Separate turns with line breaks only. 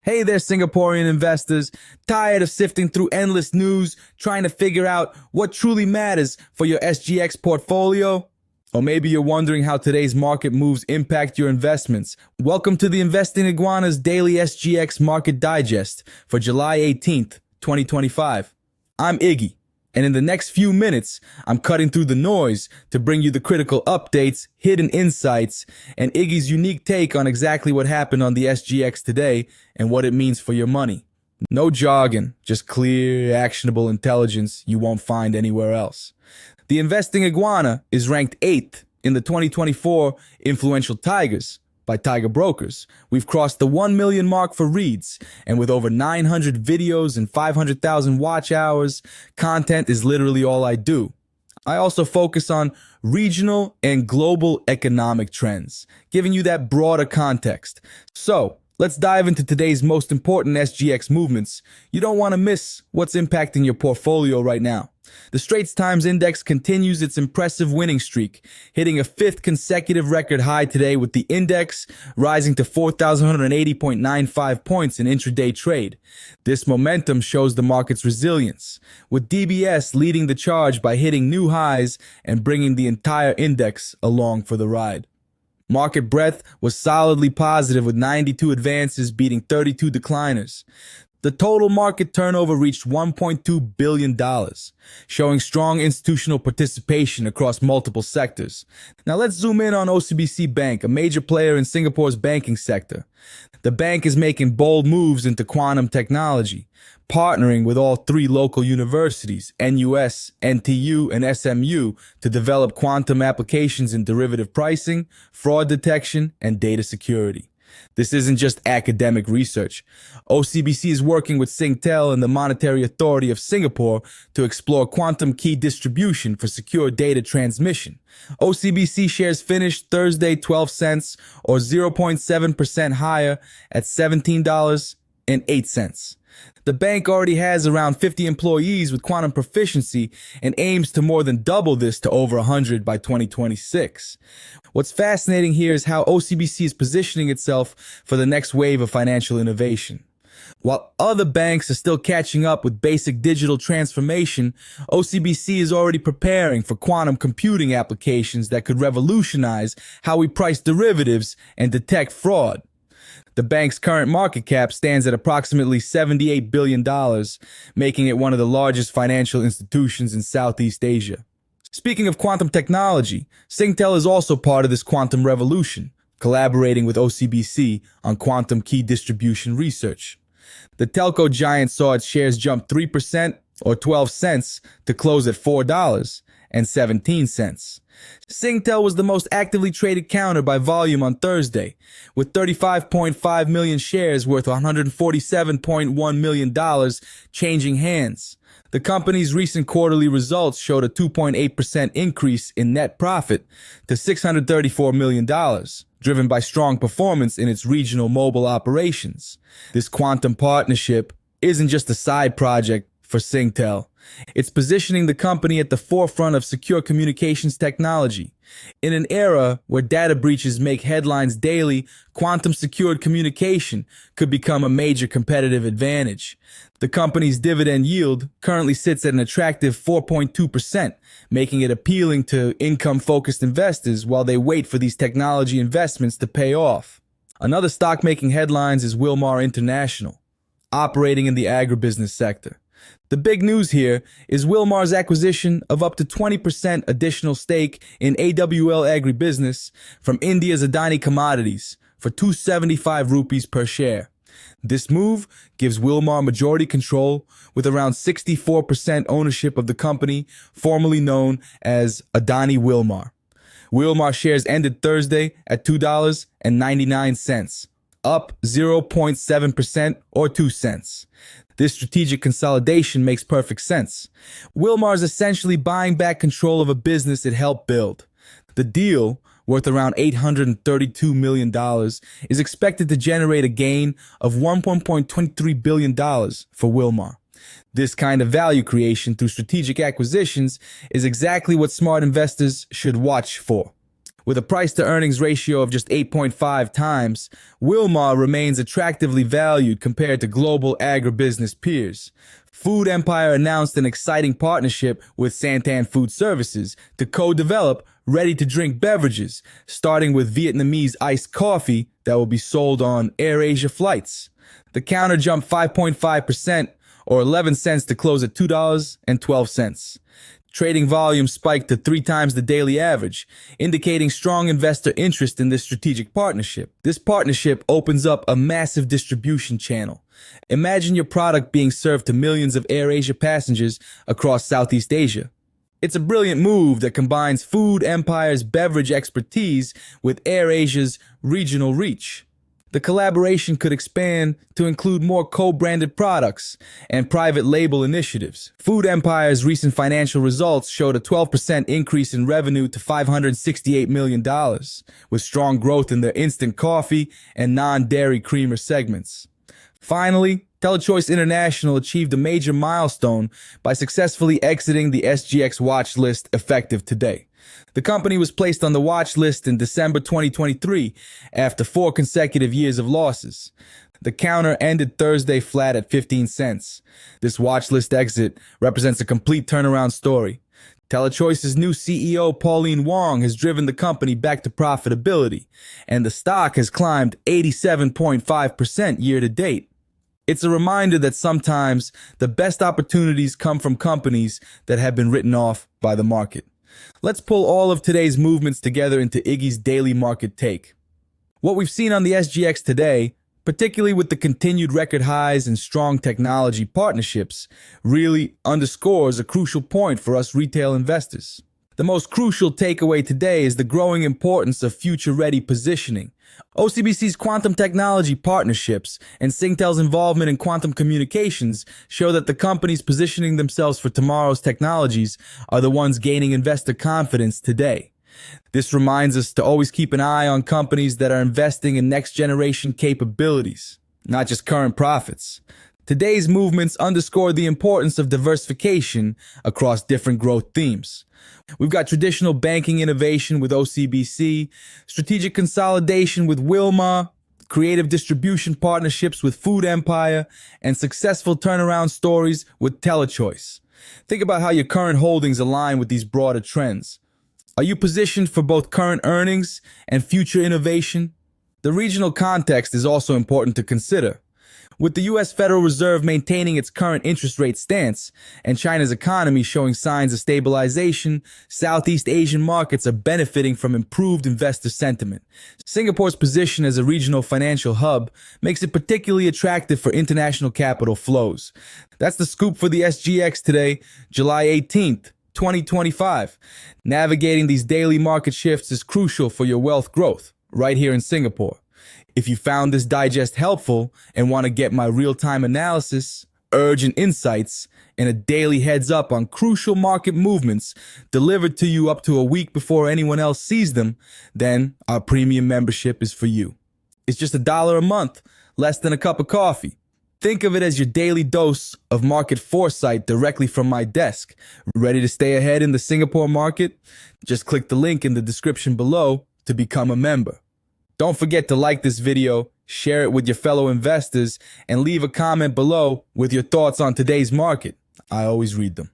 Hey there, Singaporean investors. Tired of sifting through endless news, trying to figure out what truly matters for your SGX portfolio? Or maybe you're wondering how today's market moves impact your investments. Welcome to the Investing Iguana's Daily SGX Market Digest for July 18th, 2025. I'm Iggy, and in the next few minutes, I'm cutting through the noise to bring you the critical updates, hidden insights, and Iggy's unique take on exactly what happened on the SGX today and what it means for your money. No jargon, just clear, actionable intelligence you won't find anywhere else. The Investing Iguana is ranked 8th in the 2024 Influential Tigers by Tiger Brokers. We've crossed the 1 million mark for reads, and with over 900 videos and 500,000 watch hours, content is literally all I do. I also focus on regional and global economic trends, giving you that broader context. So, let's dive into today's most important SGX movements. You don't want to miss what's impacting your portfolio right now. The Straits Times Index continues its impressive winning streak, hitting a 5th consecutive record high today with the index rising to 4,180.95 points in intraday trade. This momentum shows the market's resilience, with DBS leading the charge by hitting new highs and bringing the entire index along for the ride. Market breadth was solidly positive with 92 advances beating 32 decliners. The total market turnover reached $1.2 billion, showing strong institutional participation across multiple sectors. Now let's zoom in on OCBC Bank, a major player in Singapore's banking sector. The bank is making bold moves into quantum technology, partnering with all 3 local universities, NUS, NTU, and SMU, to develop quantum applications in derivative pricing, fraud detection, and data security. This isn't just academic research. OCBC is working with Singtel and the Monetary Authority of Singapore to explore quantum key distribution for secure data transmission. OCBC shares finished Thursday 12 cents or 0.7% higher at $17.08. The bank already has around 50 employees with quantum proficiency and aims to more than double this to over 100 by 2026. What's fascinating here is how OCBC is positioning itself for the next wave of financial innovation. While other banks are still catching up with basic digital transformation, OCBC is already preparing for quantum computing applications that could revolutionize how we price derivatives and detect fraud. The bank's current market cap stands at approximately $78 billion, making it one of the largest financial institutions in Southeast Asia. Speaking of quantum technology, Singtel is also part of this quantum revolution, collaborating with OCBC on quantum key distribution research. The telco giant saw its shares jump 3% or 12 cents to close at $4.17. Singtel was the most actively traded counter by volume on Thursday, with 35.5 million shares worth $147.1 million changing hands. The company's recent quarterly results showed a 2.8% increase in net profit to $634 million, driven by strong performance in its regional mobile operations. This quantum partnership isn't just a side project for Singtel. It's positioning the company at the forefront of secure communications technology. In an era where data breaches make headlines daily, quantum-secured communication could become a major competitive advantage. The company's dividend yield currently sits at an attractive 4.2%, making it appealing to income-focused investors while they wait for these technology investments to pay off. Another stock making headlines is Wilmar International, operating in the agribusiness sector. The big news here is Wilmar's acquisition of up to 20% additional stake in AWL agribusiness from India's Adani Commodities for 275 rupees per share. This move gives Wilmar majority control with around 64% ownership of the company, formerly known as Adani Wilmar. Wilmar shares ended Thursday at $2.99, up 0.7% or 2 cents. This strategic consolidation makes perfect sense. Wilmar is essentially buying back control of a business it helped build. The deal, worth around $832 million, is expected to generate a gain of $1.23 billion for Wilmar. This kind of value creation through strategic acquisitions is exactly what smart investors should watch for. With a price-to-earnings ratio of just 8.5 times, Wilmar remains attractively valued compared to global agribusiness peers. Food Empire announced an exciting partnership with Santan Food Services to co-develop ready-to-drink beverages, starting with Vietnamese iced coffee that will be sold on AirAsia flights. The counter jumped 5.5%, or 11 cents to close at $2.12. Trading volume spiked to 3 times the daily average, indicating strong investor interest in this strategic partnership. This partnership opens up a massive distribution channel. Imagine your product being served to millions of AirAsia passengers across Southeast Asia. It's a brilliant move that combines Food Empire's beverage expertise with AirAsia's regional reach. The collaboration could expand to include more co-branded products and private label initiatives. Food Empire's recent financial results showed a 12% increase in revenue to $568 million, with strong growth in their instant coffee and non-dairy creamer segments. Finally, Telechoice International achieved a major milestone by successfully exiting the SGX watch list effective today. The company was placed on the watch list in December 2023 after 4 consecutive years of losses. The counter ended Thursday flat at 15 cents. This watch list exit represents a complete turnaround story. Telechoice's new CEO, Pauline Wong, has driven the company back to profitability, and the stock has climbed 87.5% year to date. It's a reminder that sometimes the best opportunities come from companies that have been written off by the market. Let's pull all of today's movements together into Iggy's daily market take. What we've seen on the SGX today, particularly with the continued record highs and strong technology partnerships, really underscores a crucial point for us retail investors. The most crucial takeaway today is the growing importance of future-ready positioning. OCBC's quantum technology partnerships and Singtel's involvement in quantum communications show that the companies positioning themselves for tomorrow's technologies are the ones gaining investor confidence today. This reminds us to always keep an eye on companies that are investing in next-generation capabilities, not just current profits. Today's movements underscore the importance of diversification across different growth themes. We've got traditional banking innovation with OCBC, strategic consolidation with Wilmar, creative distribution partnerships with Food Empire, and successful turnaround stories with Telechoice. Think about how your current holdings align with these broader trends. Are you positioned for both current earnings and future innovation? The regional context is also important to consider. With the U.S. Federal Reserve maintaining its current interest rate stance and China's economy showing signs of stabilization, Southeast Asian markets are benefiting from improved investor sentiment. Singapore's position as a regional financial hub makes it particularly attractive for international capital flows. That's the scoop for the SGX today, July 18th. 2025. Navigating these daily market shifts is crucial for your wealth growth right here in Singapore. If you found this digest helpful and want to get my real-time analysis, urgent insights, and a daily heads up on crucial market movements delivered to you up to a week before anyone else sees them, then our premium membership is for you. It's just $1 a month, less than a cup of coffee. Think of it as your daily dose of market foresight directly from my desk. Ready to stay ahead in the Singapore market? Just click the link in the description below to become a member. Don't forget to like this video, share it with your fellow investors, and leave a comment below with your thoughts on today's market. I always read them.